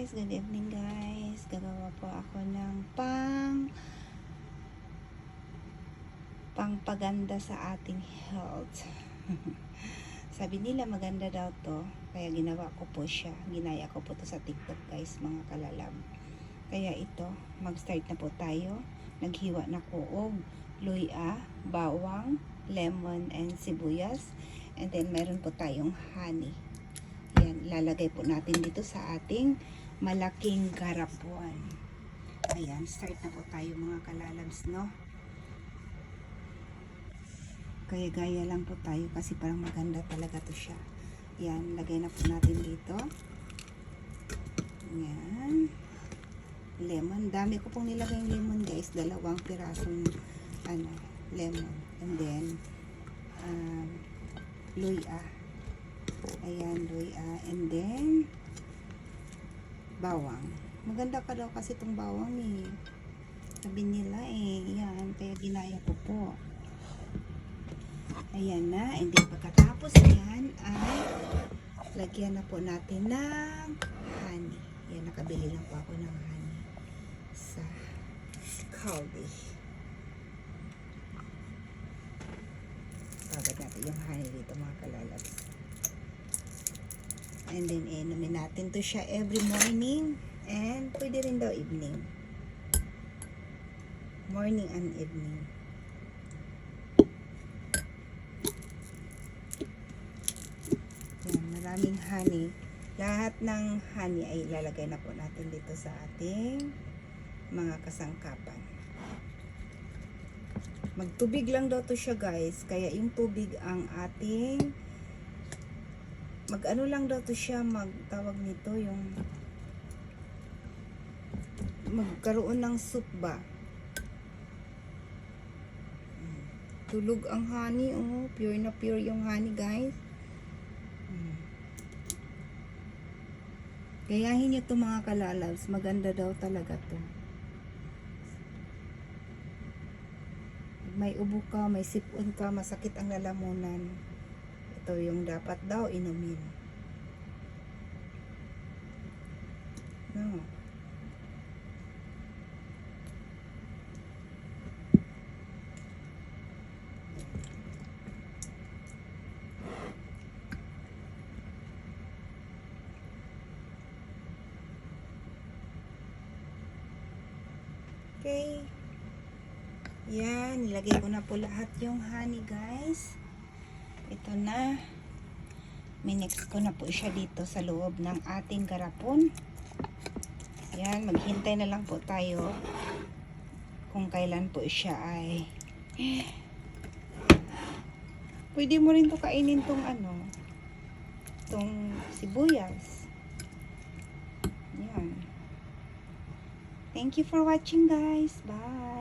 good evening guys. Gagawa po ako ng pangpaganda sa ating health. Sabi nila maganda daw to, kaya ginawa ko po siya. Ginaya ko po to sa TikTok guys, mga kalalab. Kaya ito, mag-start na po tayo. Naghiwa na ko og luya, bawang, lemon, and sibuyas. And then meron po tayong honey. Yan, lalagay po natin dito sa ating malaking garapon. Ayan, start na po tayo mga kalalabs, no? Kaya gaya lang po tayo kasi parang maganda talaga to siya. Yan, lagay na po natin dito. Yan. Lemon. Dami ko pong nilagay lemon guys. 2 pirasong lemon. And then, luya. Ayan, luya. And then, bawang. Maganda ka daw kasi itong bawang eh. Sabi nila eh. Yan, kaya ginaya ko po. Ayan na. And then, pagkatapos yan ay lagyan na po natin ng honey. Yan, nakabili lang po ako ng honey sa Caldi. Pagod natin yung honey dito mga kalalabs. And then, inumin natin to siya every morning. And pwede rin daw evening. Morning and evening. Yan, maraming honey. Lahat ng honey ay ilalagay na po natin dito sa ating mga kasangkapan. Magtubig lang daw to siya guys. Kaya yung tubig ang ating mag-ano lang daw to siya, magtawag nito yung magkaroon ng soup ba. Tulog ang honey, oh, pure na pure yung honey guys. Gayahin nyo to mga kalalabs, maganda daw talaga to. May ubo ka, may sipon ka, masakit ang lalamunan, ito yung dapat daw inumin. No. Okay. Yan, nilagay ko na po lahat yung honey guys. Ito na. Minix ko na po siya dito sa loob ng ating garapon. Yan, maghintay na lang po tayo kung kailan po siya ay pwede mo rin to kainin tong tong sibuyas. Yan. Thank you for watching guys. Bye.